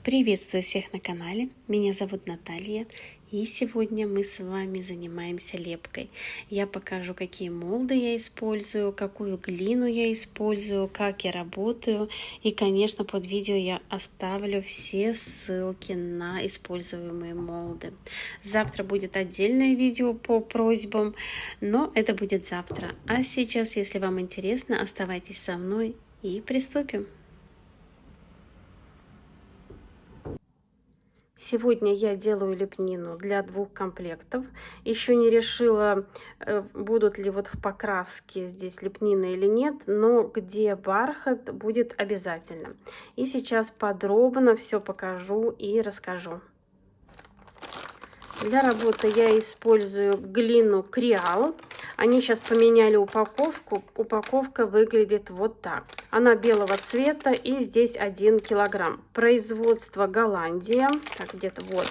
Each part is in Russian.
Приветствую всех на канале, меня зовут Наталья, и сегодня мы с вами занимаемся лепкой. Я покажу, какие молды я использую, какую глину я использую, как я работаю, и, конечно, под видео я оставлю все ссылки на используемые молды. Завтра будет отдельное видео по просьбам, но это будет завтра. А сейчас, если вам интересно, оставайтесь со мной и приступим. Сегодня я делаю лепнину для 2 комплектов. Еще не решила, будут ли вот в покраске здесь лепнина или нет, но где бархат будет обязательно. И сейчас подробно все покажу и расскажу. Для работы я использую глину Креал. Они сейчас поменяли упаковку. Упаковка выглядит вот так. Она белого цвета и здесь 1 килограмм. Производство Голландия. Так, где-то вот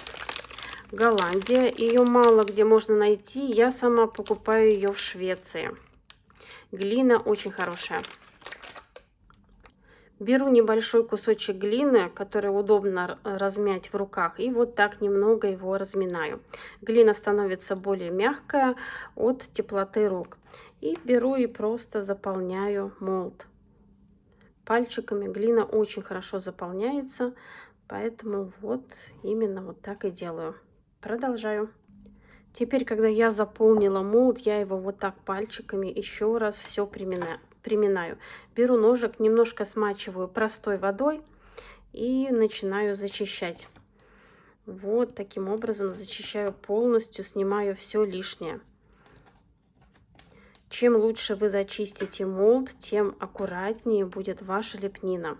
Голландия. Ее мало где можно найти. Я сама покупаю ее в Швеции. Глина очень хорошая. Беру небольшой кусочек глины, который удобно размять в руках, и вот так немного его разминаю. Глина становится более мягкая от теплоты рук. И беру и просто заполняю молд. Пальчиками глина очень хорошо заполняется, поэтому вот именно вот так и делаю. Продолжаю. Теперь, когда я заполнила молд, я его вот так пальчиками еще раз все приминаю. Беру ножик, немножко смачиваю простой водой и начинаю зачищать. Вот таким образом зачищаю полностью, снимаю все лишнее. Чем лучше вы зачистите молд, тем аккуратнее будет ваша лепнина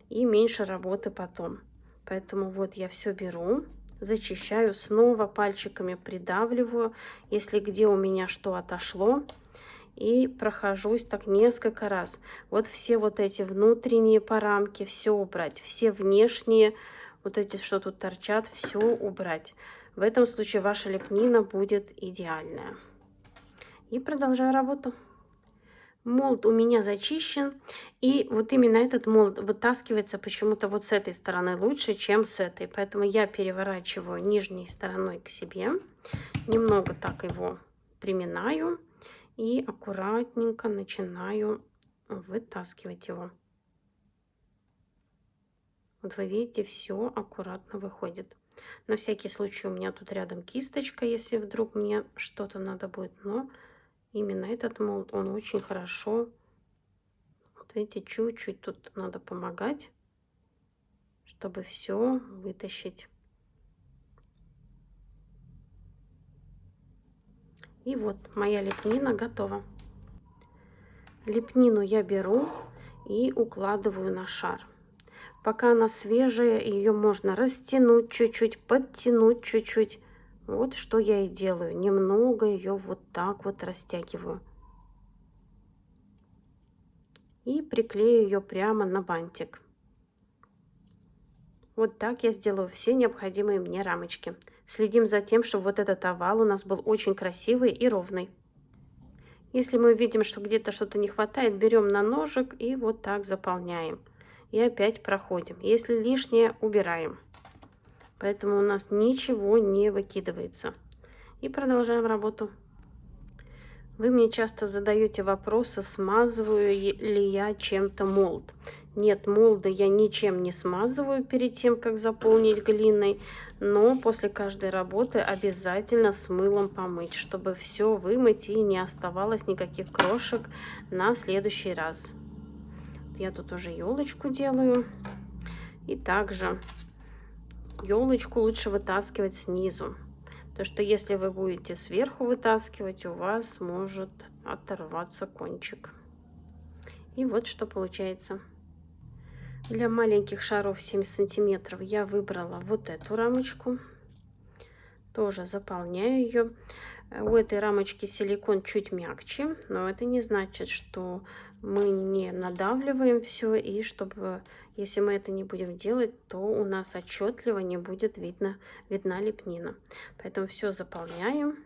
и меньше работы потом. Поэтому вот я все беру, зачищаю, снова пальчиками придавливаю, если где у меня что отошло, и прохожусь так несколько раз. Вот все вот эти внутренние порамки, все убрать, все внешние, вот эти, что тут торчат, все убрать. В этом случае ваша лепнина будет идеальная. И продолжаю работу. Молд у меня зачищен, и вот именно этот молд вытаскивается почему-то вот с этой стороны лучше, чем с этой. Поэтому я переворачиваю нижней стороной к себе, немного так его приминаю и аккуратненько начинаю вытаскивать его. Вот вы видите, все аккуратно выходит. На всякий случай у меня тут рядом кисточка, если вдруг мне что-то надо будет, но именно этот молд, он очень хорошо. Вот видите, чуть-чуть тут надо помогать, чтобы все вытащить. И вот моя лепнина готова. Лепнину я беру и укладываю на шар. Пока она свежая, ее можно растянуть чуть-чуть, подтянуть чуть-чуть. Вот что я и делаю. Немного ее вот так вот растягиваю. И приклею ее прямо на бантик. Вот так я сделаю все необходимые мне рамочки. Следим за тем, чтобы вот этот овал у нас был очень красивый и ровный. Если мы видим, что где-то что-то не хватает, берем на ножик и вот так заполняем. И опять проходим. Если лишнее, убираем. Поэтому у нас ничего не выкидывается. И продолжаем работу. Вы мне часто задаете вопросы, смазываю ли я чем-то молд. Нет, молды я ничем не смазываю перед тем, как заполнить глиной, но после каждой работы обязательно с мылом помыть, чтобы все вымыть и не оставалось никаких крошек на следующий раз. Я тут уже елочку делаю. И также елочку лучше вытаскивать снизу. Потому что если вы будете сверху вытаскивать, у вас может оторваться кончик. И вот что получается. Для маленьких шаров 7 сантиметров я выбрала вот эту рамочку. Тоже заполняю ее. У этой рамочки силикон чуть мягче, но это не значит, что мы не надавливаем все, и чтобы, если мы это не будем делать, то у нас отчетливо не будет видна лепнина. Поэтому все заполняем,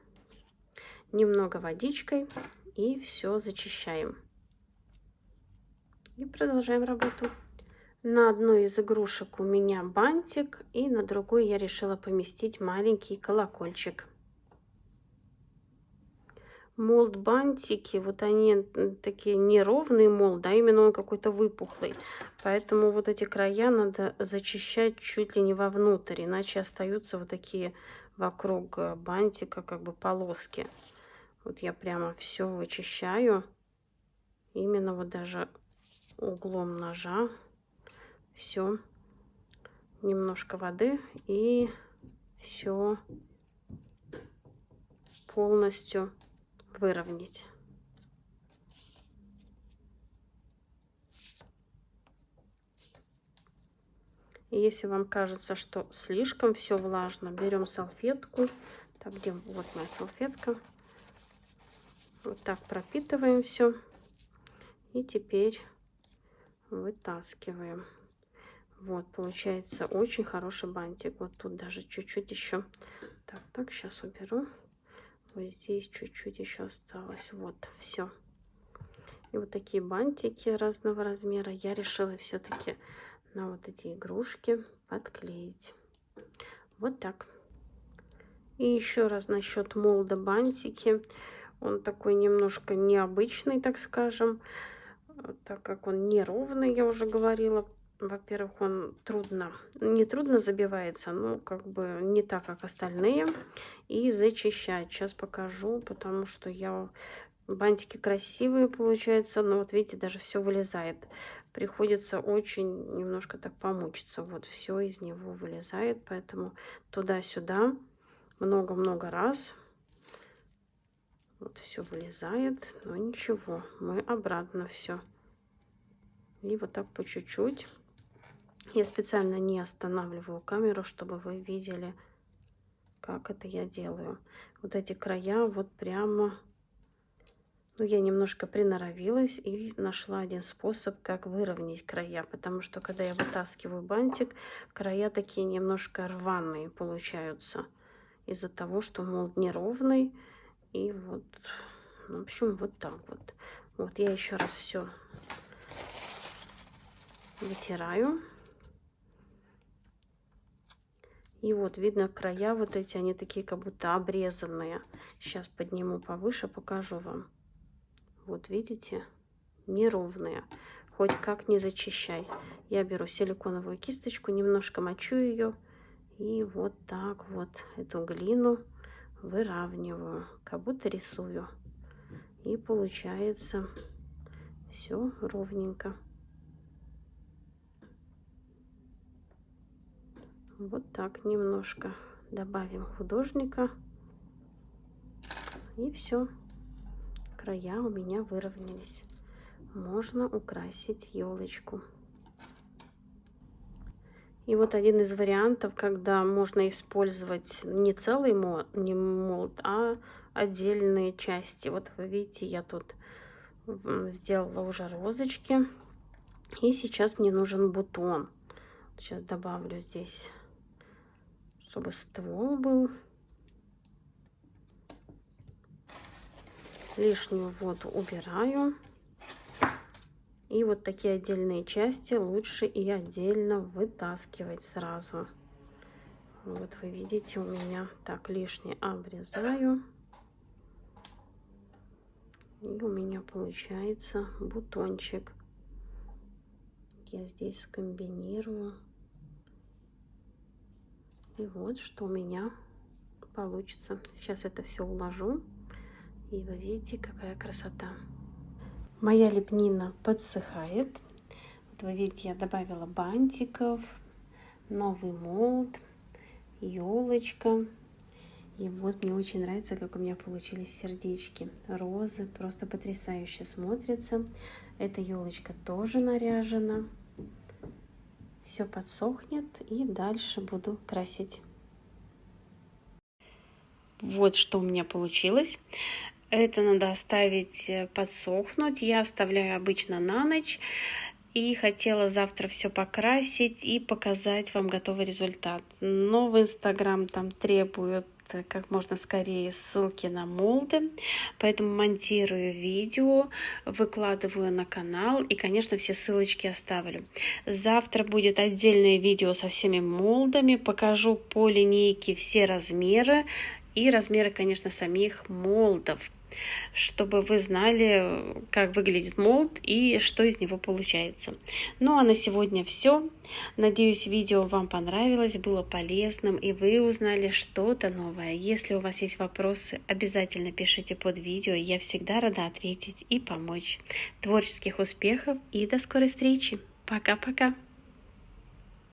немного водичкой и все зачищаем. И продолжаем работу. На одной из игрушек у меня бантик, и на другой я решила поместить маленький колокольчик. Молд бантики, вот они такие неровные молд, да, именно он какой-то выпуклый. Поэтому вот эти края надо зачищать чуть ли не вовнутрь, иначе остаются вот такие вокруг бантика как бы полоски. Вот я прямо все вычищаю, именно вот даже углом ножа. Все, немножко воды и все полностью выровнять. И если вам кажется, что слишком все влажно, берем салфетку. Так, где вот моя салфетка. Вот так пропитываем все. И теперь вытаскиваем. Вот, получается очень хороший бантик. Вот тут даже чуть-чуть еще. Так, сейчас уберу. Вот здесь чуть-чуть еще осталось. Вот, все. И вот такие бантики разного размера я решила все-таки на вот эти игрушки подклеить. Вот так. И еще раз насчет молда бантики. Он такой немножко необычный, так скажем, так как он неровный, я уже говорила. Во-первых, он не трудно забивается, но как бы не так, как остальные. И зачищать. Сейчас покажу, потому что бантики красивые получаются, но вот видите, даже все вылезает. Приходится очень немножко так помучиться. Вот все из него вылезает, поэтому туда-сюда много-много раз. Вот все вылезает, но ничего, мы обратно все. И вот так по чуть-чуть. Я специально не останавливаю камеру, чтобы вы видели, как это я делаю. Вот эти края вот прямо... Ну, я немножко приноровилась и нашла один способ, как выровнять края. Потому что, когда я вытаскиваю бантик, края такие немножко рваные получаются. Из-за того, что молд неровный. И вот, в общем, вот так вот. Вот я еще раз все вытираю. И вот видно, края вот эти, они такие как будто обрезанные. Сейчас подниму повыше, покажу вам. Вот видите, неровные. Хоть как не зачищай. Я беру силиконовую кисточку, немножко мочу ее. И вот так вот эту глину выравниваю, как будто рисую. И получается все ровненько. Вот так немножко добавим художника. И все. Края у меня выровнялись. Можно украсить елочку. И вот один из вариантов, когда можно использовать не целый молд, а отдельные части. Вот вы видите, я тут сделала уже розочки. И сейчас мне нужен бутон. Сейчас добавлю здесь, чтобы ствол был. Лишнюю воду убираю. И вот такие отдельные части лучше и отдельно вытаскивать сразу. Вот вы видите, у меня так лишнее обрезаю. И у меня получается бутончик. Я здесь скомбинирую. И вот что у меня получится. Сейчас это все уложу. И вы видите, какая красота. Моя лепнина подсыхает. Вот вы видите, я добавила бантиков, новый молд, елочка. И вот мне очень нравится, как у меня получились сердечки. Розы просто потрясающе смотрятся. Эта елочка тоже наряжена. Все подсохнет, и дальше буду красить. Вот что у меня получилось. Это надо оставить подсохнуть. Я оставляю обычно на ночь. И хотела завтра все покрасить и показать вам готовый результат. Но в Инстаграм там требуют как можно скорее ссылки на молды, поэтому монтирую видео, выкладываю на канал и, конечно, все ссылочки оставлю. Завтра будет отдельное видео со всеми молдами, покажу по линейке все размеры и размеры, конечно, самих молдов, чтобы вы знали, как выглядит молд и что из него получается. Ну а на сегодня все. Надеюсь, видео вам понравилось, было полезным и вы узнали что-то новое. Если у вас есть вопросы, обязательно пишите под видео, я всегда рада ответить и помочь. Творческих успехов и до скорой встречи. Пока-пока.